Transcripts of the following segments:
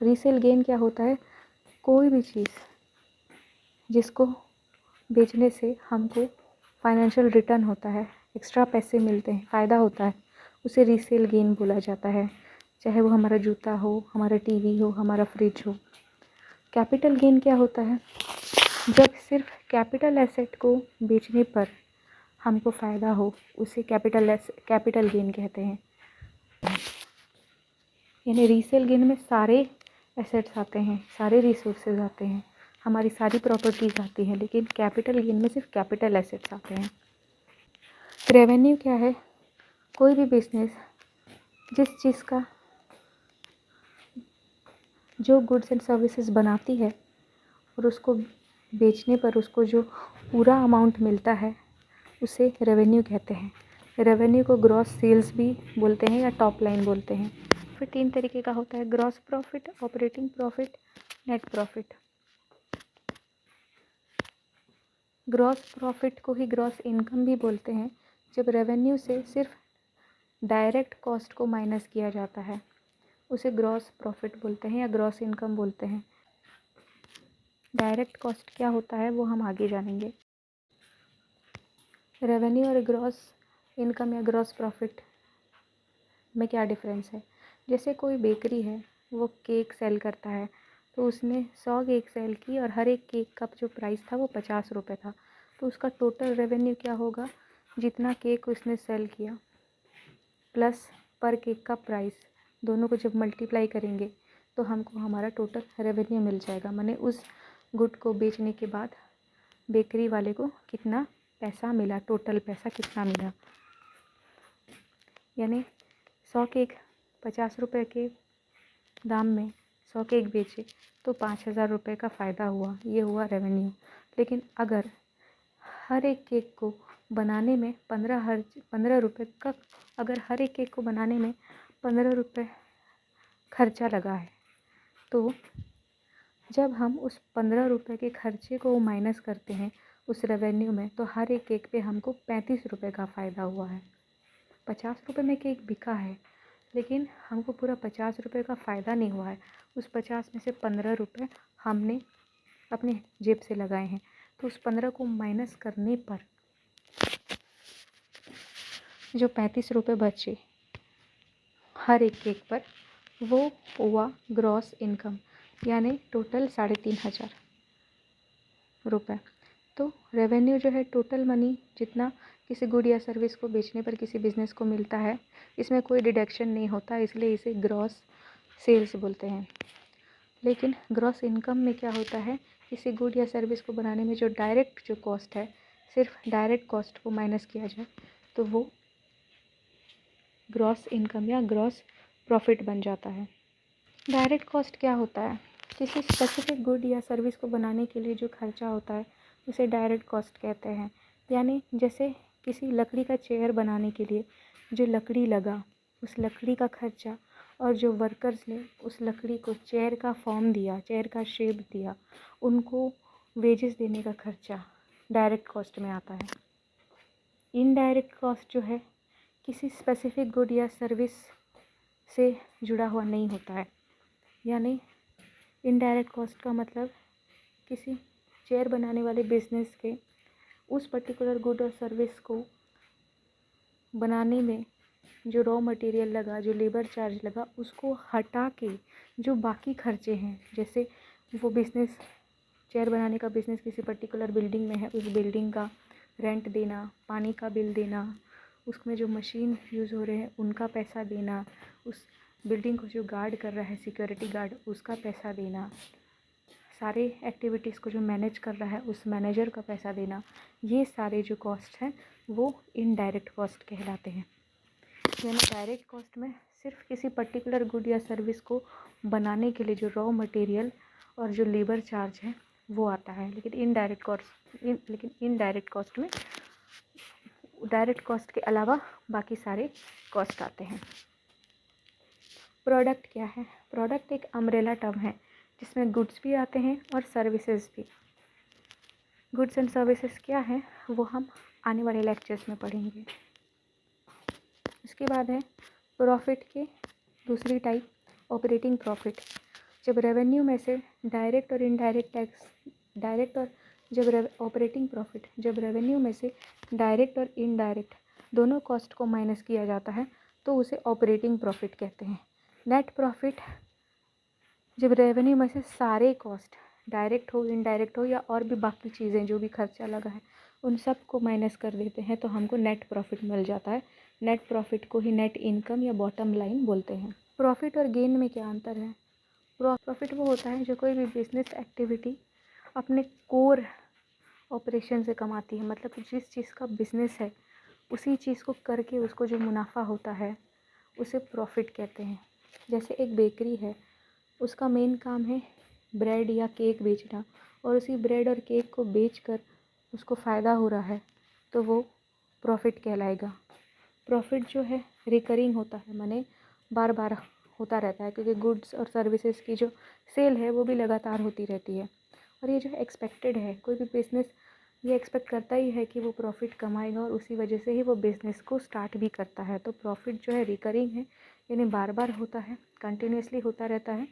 Resale gain क्या होता है? कोई भी चीज़ जिसको बेचने से हमको फाइनेंशियल रिटर्न होता है, एक्स्ट्रा पैसे मिलते हैं, फ़ायदा होता है, उसे रीसेल गेन बोला जाता है। चाहे वो हमारा जूता हो, हमारा टीवी हो, हमारा फ्रिज हो। कैपिटल गेन क्या होता है? जब सिर्फ कैपिटल एसेट को बेचने पर हमको फ़ायदा हो, उसे कैपिटल गेन कहते हैं। यानी रीसेल गेन में सारे एसेट्स आते हैं, सारे रिसोर्सेज आते हैं, हमारी सारी प्रॉपर्टीज़ आती हैं, लेकिन कैपिटल गेन में सिर्फ कैपिटल एसेट्स आते हैं। रेवेन्यू क्या है? कोई भी बिजनेस जिस चीज़ का जो गुड्स एंड सर्विसेज बनाती है और उसको बेचने पर उसको जो पूरा अमाउंट मिलता है, उसे रेवेन्यू कहते हैं। रेवेन्यू को ग्रॉस सेल्स भी बोलते हैं या टॉप लाइन बोलते हैं। फिर 3 तरीके का होता है: gross profit, operating profit, net profit. Gross profit को ही ग्रॉस इनकम भी बोलते हैं, जब रेवेन्यू से सिर्फ डायरेक्ट कॉस्ट को माइनस किया जाता है, उसे ग्रॉस प्रॉफिट बोलते हैं या ग्रॉस इनकम बोलते हैं। डायरेक्ट कॉस्ट क्या होता है वो हम आगे जानेंगे। रेवेन्यू और ग्रॉस इनकम या ग्रॉस प्रॉफिट में क्या डिफरेंस है? जैसे कोई बेकरी है, वो केक सेल करता है, तो उसने 100 केक सेल की और हर एक केक का जो प्राइस था वो 50 रुपये था, तो उसका टोटल रेवेन्यू क्या होगा? जितना केक उसने सेल किया प्लस पर केक का प्राइस, दोनों को जब मल्टीप्लाई करेंगे तो हमको हमारा टोटल रेवेन्यू मिल जाएगा। माने उस गुड को बेचने के बाद बेकरी वाले को कितना पैसा मिला, टोटल पैसा कितना मिला। यानी 100 केक 50 रुपये के दाम में 100 केक बेचे तो 5,000 रुपये का फ़ायदा हुआ, ये हुआ रेवेन्यू। लेकिन अगर हर एक केक को बनाने में 15 रुपये का, अगर हर एक केक को बनाने में 15 रुपये खर्चा लगा है, तो जब हम उस 15 रुपये के खर्चे को माइनस करते हैं उस रेवेन्यू में, तो हर एक केक पे हमको 35 रुपये का फ़ायदा हुआ है। 50 रुपये में केक बिका है, लेकिन हमको पूरा 50 रुपये का फ़ायदा नहीं हुआ है। उस 50 में से 15 रुपये हमने अपने जेब से लगाए हैं, तो उस 15 को माइनस करने पर जो 35 रुपये बचे हर एक केक पर, वो हुआ ग्रॉस इनकम, यानी टोटल 3,500 रुपये। तो रेवेन्यू जो है टोटल मनी जितना किसी गुड या सर्विस को बेचने पर किसी बिज़नेस को मिलता है, इसमें कोई डिडक्शन नहीं होता, इसलिए इसे ग्रॉस सेल्स बोलते हैं। लेकिन ग्रॉस इनकम में क्या होता है? किसी गुड या सर्विस को बनाने में जो डायरेक्ट जो कॉस्ट है, सिर्फ डायरेक्ट कॉस्ट को माइनस किया जाए तो वो ग्रॉस इनकम या ग्रॉस प्रॉफिट बन जाता है। डायरेक्ट कॉस्ट क्या होता है? किसी स्पेसिफिक गुड या सर्विस को बनाने के लिए जो खर्चा होता है उसे डायरेक्ट कॉस्ट कहते हैं। यानी जैसे किसी लकड़ी का चेयर बनाने के लिए जो लकड़ी लगा, उस लकड़ी का खर्चा, और जो वर्कर्स ने उस लकड़ी को चेयर का फॉर्म दिया, चेयर का शेप दिया, उनको वेजेस देने का खर्चा डायरेक्ट कॉस्ट में आता है। इनडायरेक्ट कॉस्ट जो है किसी स्पेसिफिक गुड या सर्विस से जुड़ा हुआ नहीं होता है। यानी इनडायरेक्ट कॉस्ट का मतलब किसी चेयर बनाने वाले बिजनेस के उस पर्टिकुलर गुड और सर्विस को बनाने में जो रॉ मटेरियल लगा, जो लेबर चार्ज लगा, उसको हटा के जो बाकी खर्चे हैं, जैसे वो बिज़नेस, चेयर बनाने का बिज़नेस किसी पर्टिकुलर बिल्डिंग में है, उस बिल्डिंग का रेंट देना, पानी का बिल देना, उसमें जो मशीन यूज़ हो रहे हैं उनका पैसा देना, उस बिल्डिंग को जो गार्ड कर रहा है, सिक्योरिटी गार्ड, उसका पैसा देना, सारे एक्टिविटीज़ को जो मैनेज कर रहा है उस मैनेजर का पैसा देना, ये सारे जो कॉस्ट हैं वो इनडायरेक्ट कॉस्ट कहलाते हैं। यानी डायरेक्ट कॉस्ट में सिर्फ किसी पर्टिकुलर गुड या सर्विस को बनाने के लिए जो रॉ मटेरियल और जो लेबर चार्ज है वो आता है, लेकिन इनडायरेक्ट कॉस्ट में डायरेक्ट कॉस्ट के अलावा बाकी सारे कॉस्ट आते हैं। प्रोडक्ट क्या है? प्रोडक्ट एक अम्ब्रेला टर्म है जिसमें गुड्स भी आते हैं और सर्विसेज भी। गुड्स एंड सर्विसेज क्या है वो हम आने वाले लेक्चर्स में पढ़ेंगे। इसके बाद है प्रॉफिट की दूसरी टाइप, ऑपरेटिंग प्रॉफिट। जब रेवेन्यू में से डायरेक्ट और इनडायरेक्ट टैक्स, डायरेक्ट और जब ऑपरेटिंग प्रॉफिट, जब रेवेन्यू में से डायरेक्ट और इनडायरेक्ट दोनों कॉस्ट को माइनस किया जाता है तो उसे ऑपरेटिंग प्रॉफिट कहते हैं। नेट प्रॉफिट जब रेवेन्यू में से सारे कॉस्ट, डायरेक्ट हो इनडायरेक्ट हो या और भी बाकी चीज़ें जो भी खर्चा लगा है उन सब को माइनस कर देते हैं तो हमको नेट प्रॉफिट मिल जाता है। नेट प्रॉफिट को ही नेट इनकम या बॉटम लाइन बोलते हैं। प्रॉफिट और गेन में क्या अंतर है? प्रॉफिट वो होता है जो कोई भी बिजनेस एक्टिविटी अपने कोर ऑपरेशन से कमाती है, मतलब जिस चीज़ का बिजनेस है उसी चीज़ को करके उसको जो मुनाफा होता है उसे प्रॉफिट कहते हैं। जैसे एक बेकरी है, उसका मेन काम है ब्रेड या केक बेचना, और उसी ब्रेड और केक को बेचकर उसको फ़ायदा हो रहा है तो वो प्रॉफिट कहलाएगा। प्रॉफिट जो है रिकरिंग होता है, माने बार बार होता रहता है, क्योंकि गुड्स और सर्विसेज की जो सेल है वो भी लगातार होती रहती है। और ये जो एक्सपेक्टेड है, कोई भी बिज़नेस ये एक्सपेक्ट करता ही है कि वो प्रॉफिट कमाएगा और उसी वजह से ही वो बिज़नेस को स्टार्ट भी करता है। तो प्रॉफिट जो है रिकरिंग है, यानी बार बार होता है, कंटिन्यूसली होता रहता है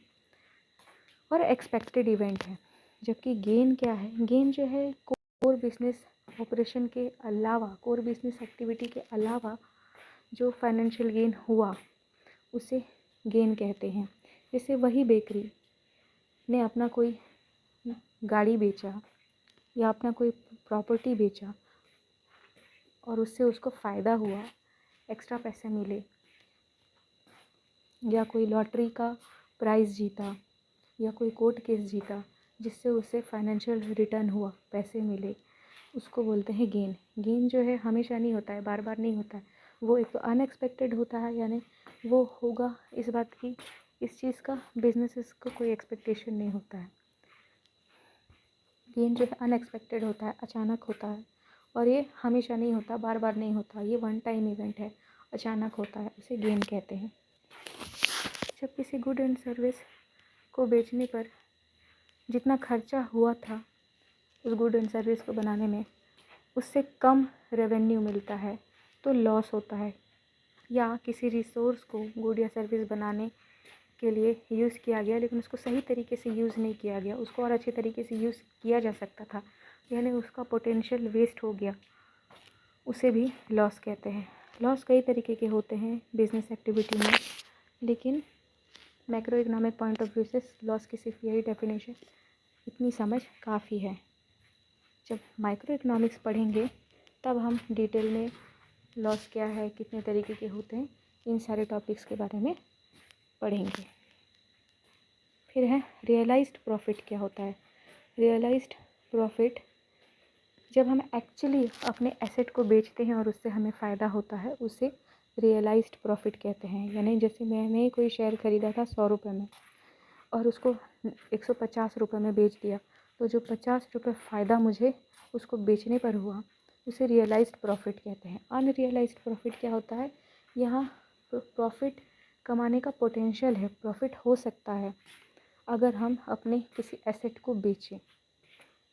और एक्सपेक्टेड इवेंट है। जबकि गेन क्या है? गेन जो है कोर बिजनेस ऑपरेशन के अलावा, कोर बिजनेस एक्टिविटी के अलावा जो फाइनेंशियल गेन हुआ उसे गेन कहते हैं। जैसे वही बेकरी ने अपना कोई गाड़ी बेचा या अपना कोई प्रॉपर्टी बेचा और उससे उसको फ़ायदा हुआ, एक्स्ट्रा पैसे मिले, या कोई लॉटरी का प्राइज़ जीता या कोई कोर्ट केस जीता जिससे उसे फाइनेंशियल रिटर्न हुआ, पैसे मिले, उसको बोलते हैं गेन। गेन जो है हमेशा नहीं होता है, बार बार नहीं होता है, वो एक तो अनएक्सपेक्टेड होता है, यानी वो होगा इस बात की, इस चीज़ का बिजनेसेस को कोई एक्सपेक्टेशन नहीं होता है। गेन जो है अनएक्सपेक्टेड होता है, अचानक होता है, और ये हमेशा नहीं होता, बार बार नहीं होता, ये वन टाइम इवेंट है, अचानक होता है, उसे गेन कहते हैं। जब किसी गुड एंड सर्विस को बेचने पर जितना खर्चा हुआ था उस गुड एंड सर्विस को बनाने में, उससे कम रेवेन्यू मिलता है तो लॉस होता है। या किसी रिसोर्स को गुड या सर्विस बनाने के लिए यूज़ किया गया लेकिन उसको सही तरीके से यूज़ नहीं किया गया, उसको और अच्छे तरीके से यूज़ किया जा सकता था, यानी उसका पोटेंशियल वेस्ट हो गया, उसे भी लॉस कहते हैं। लॉस कई तरीके के होते हैं बिजनेस एक्टिविटी में, लेकिन macro economic point of view से लॉस की सिर्फ यही डेफिनेशन, इतनी समझ काफ़ी है। जब माइक्रो इकोनॉमिक्स पढ़ेंगे तब हम डिटेल में लॉस क्या है, कितने तरीके के होते हैं, इन सारे टॉपिक्स के बारे में पढ़ेंगे। फिर है रियलाइज्ड प्रॉफिट क्या होता है। रियलाइज्ड प्रॉफिट जब हम एक्चुअली अपने एसेट को बेचते हैं और उससे हमें फ़ायदा होता है उसे रियलाइज्ड प्रॉफिट कहते हैं। यानी जैसे मैंने कोई शेयर ख़रीदा था 100 रुपये में और उसको 150 रुपये में बेच दिया, तो जो 50 रुपये फ़ायदा मुझे उसको बेचने पर हुआ उसे रियलाइज्ड प्रॉफिट कहते हैं। अनरियलाइज्ड प्रॉफिट क्या होता है? यहाँ प्रॉफिट कमाने का पोटेंशियल है, प्रॉफिट हो सकता है अगर हम अपने किसी एसेट को बेचें,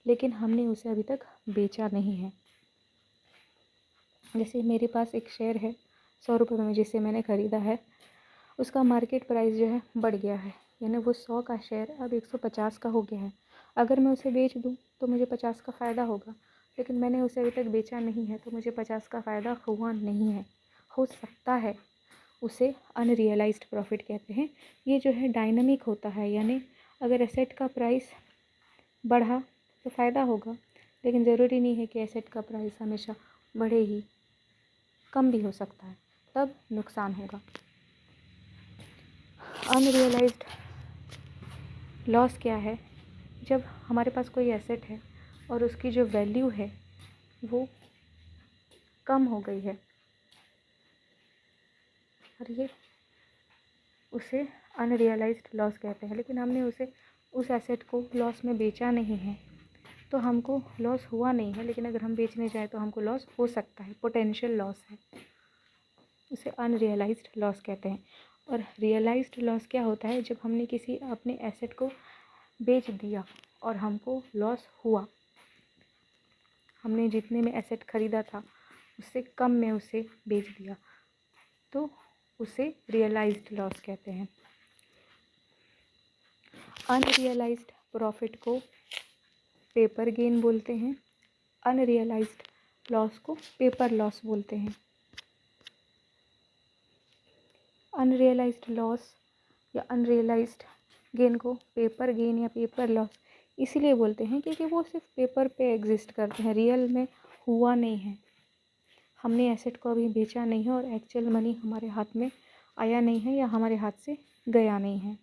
लेकिन हमने उसे अभी तक बेचा नहीं है। जैसे मेरे पास एक शेयर है 100 रुपये में जिसे मैंने ख़रीदा है, उसका मार्केट प्राइस जो है बढ़ गया है, यानी वो 100 का शेयर अब 150 का हो गया है। अगर मैं उसे बेच दूँ तो मुझे 50 का फ़ायदा होगा, लेकिन मैंने उसे अभी तक बेचा नहीं है तो मुझे 50 का फ़ायदा हुआ नहीं है, हो सकता है, उसे अनरियलाइज्ड प्रॉफिट कहते हैं। ये जो है डायनामिक होता है, यानी अगर एसेट का प्राइस बढ़ा तो फ़ायदा होगा, लेकिन ज़रूरी नहीं है कि एसेट का प्राइस हमेशा बढ़े ही, कम भी हो सकता है, तब नुकसान होगा। अनरियलाइज्ड लॉस क्या है? जब हमारे पास कोई एसेट है और उसकी जो वैल्यू है वो कम हो गई है और ये उसे अनरियलाइज्ड लॉस कहते हैं, लेकिन हमने उसे उस एसेट को लॉस में बेचा नहीं है तो हमको लॉस हुआ नहीं है, लेकिन अगर हम बेचने जाएँ तो हमको लॉस हो सकता है, पोटेंशियल लॉस है, उसे अनरियलाइज्ड लॉस कहते हैं। और रियलाइज्ड लॉस क्या होता है? जब हमने किसी अपने एसेट को बेच दिया और हमको लॉस हुआ, हमने जितने में एसेट ख़रीदा था उससे कम में उसे बेच दिया, तो उसे रियलाइज्ड लॉस कहते हैं। अनरियलाइज्ड प्रॉफिट को पेपर गेन बोलते हैं, अनरियलाइज्ड लॉस को पेपर लॉस बोलते हैं। अनरियलाइज्ड लॉस या अनरियलाइज्ड गेन को पेपर गेन या पेपर लॉस इसीलिए बोलते हैं क्योंकि वो सिर्फ पेपर पे एग्जिस्ट करते हैं, रियल में हुआ नहीं है। हमने एसेट को अभी बेचा नहीं है और एक्चुअल मनी हमारे हाथ में आया नहीं है या हमारे हाथ से गया नहीं है,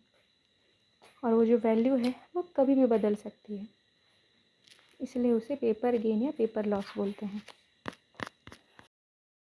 और वो जो वैल्यू है वो कभी भी बदल सकती है, इसलिए उसे पेपर गेन या पेपर लॉस बोलते हैं।